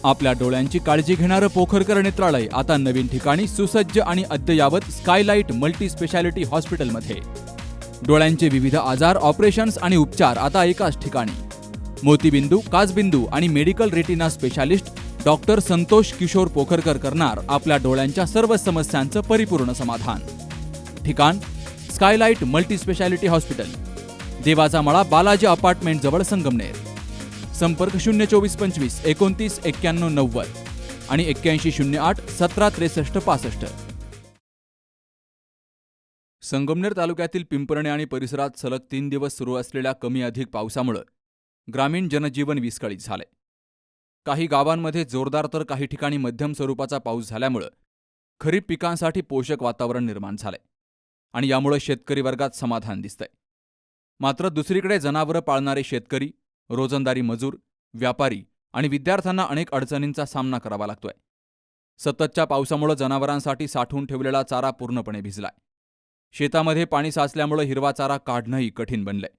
आपल्या डोळ्यांची काळजी घेणारं पोखरकर नेत्रालय आता नवीन ठिकाणी सुसज्ज आणि अद्ययावत स्कायलाइट मल्टी स्पेशालिटी हॉस्पिटलमध्ये. डोळ्यांचे विविध आजार, ऑपरेशन्स आणि उपचार आता एकाच ठिकाणी. मोतीबिंदू, काचबिंदू आणि medical retina specialist doctor Santosh Kishor Pokharkar करणार आपल्या डोळ्यांच्या सर्व समस्यांचं परिपूर्ण समाधान. ठिकाण स्कायलाइट मल्टी स्पेशालिटी हॉस्पिटल, देवाचा मळा, बालाजी अपार्टमेंट जवळ, संगमनेर. संपर्क 02425 29 91 90 आणि 8108 17 63 65. संगमनेर तालुक्यातील पिंपरणे आणि परिसरात सलग 3 दिवस सुरू असलेल्या कमी अधिक पावसामुळे ग्रामीण जनजीवन विस्कळीत झाले. काही गावांमध्ये जोरदार तर काही ठिकाणी मध्यम स्वरूपाचा पाऊस झाल्यामुळे खरीप पिकांसाठी पोषक वातावरण निर्माण झाले आणि यामुळे शेतकरी वर्गात समाधान दिसतंय. मात्र दुसरीकडे जनावरं पाळणारे शेतकरी, रोजंदारी मजूर, व्यापारी आणि विद्यार्थ्यांना अनेक अडचणींचा सामना करावा लागतोय. सततच्या पावसामुळे जनावरांसाठी साठवून ठेवलेला चारा पूर्णपणे भिजलाय. शेतामध्ये पाणी साचल्यामुळे हिरवा चारा काढणंही कठीण बनलंय.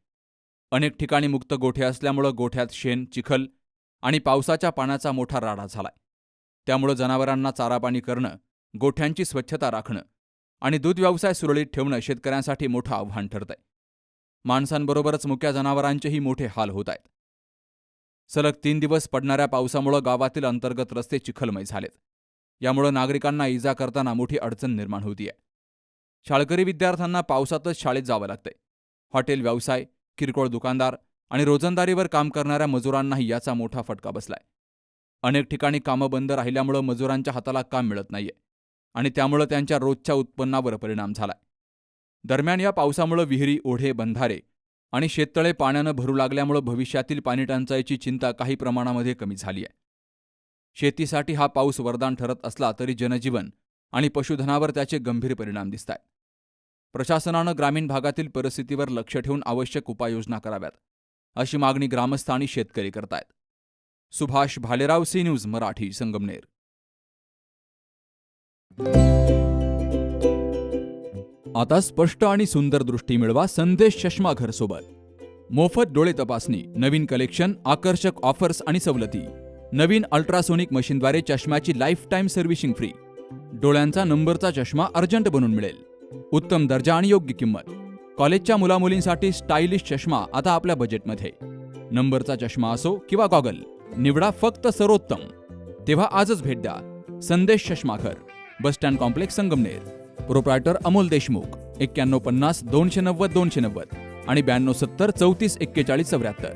अनेक ठिकाणी मुक्त गोठे असल्यामुळे गोठ्यात शेण, चिखल आणि पावसाच्या पाण्याचा मोठा राडा झालाय. त्यामुळे जनावरांना चारापाणी करणं, गोठ्यांची स्वच्छता राखणं आणि दूध व्यवसाय सुरळीत ठेवणं शेतकऱ्यांसाठी मोठं आव्हान ठरतंय. माणसांबरोबरच मुक्या जनावरांचेही मोठे हाल होत आहेत. सलग 3 दिवस पडणाऱ्या पावसामुळे गावातील अंतर्गत रस्ते चिखलमय झालेत. यामुळे नागरिकांना इजा करताना मोठी अडचण निर्माण होतीये. शाळकरी विद्यार्थ्यांना पावसातच शाळेत जावं लागतंय. हॉटेल व्यवसाय, किरकोळ दुकानदार आणि रोजंदारीवर काम करणाऱ्या मजुरांनाही याचा मोठा फटका बसलाय. अनेक ठिकाणी कामं बंद राहिल्यामुळे मजुरांच्या हाताला काम मिळत नाहीये आणि त्यामुळे त्यांच्या रोजच्या उत्पन्नावर परिणाम झालाय. दरम्यान या पावसामुळे विहिरी, ओढे, बंधारे आणि शेततळे पाण्यानं भरू लागल्यामुळे भविष्यातील पाणीटंचाईची चिंता काही प्रमाणामध्ये कमी झाली आहे. शेतीसाठी हा पाऊस वरदान ठरत असला तरी जनजीवन आणि पशुधनावर त्याचे गंभीर परिणाम दिसतायत. प्रशासनानं ग्रामीण भागातील परिस्थितीवर लक्ष ठेवून आवश्यक उपाययोजना कराव्यात, अशी मागणी ग्रामस्थ आणि शेतकरी करतायत. Subhash Bhalerao, C news Marathi, Sangamner. आता स्पष्ट आणि सुंदर दृष्टी मिळवा संदेश चष्माघर सोबत. मोफत डोळे तपासणी, नवीन कलेक्शन, आकर्षक ऑफर्स आणि सवलती. नवीन अल्ट्रासोनिक मशीनद्वारे चष्म्याची लाईफ टाईम सर्व्हिसिंग फ्री. डोळ्यांचा नंबरचा चष्मा अर्जंट बनून मिळेल. उत्तम दर्जा आणि योग्य किंमत. कॉलेजच्या मुलामुलींसाठी स्टायलिश चष्मा आता आपल्या बजेटमध्ये. नंबरचा चष्मा असो किंवा गॉगल, निवडा फक्त सर्वोत्तम. तेव्हा आजच भेट द्या Sandesh Chashmaghar, bus stand complex, Sangamner. Proprietor Amol Deshmukh. 9150 290 290 आणि 9270 34 41 74.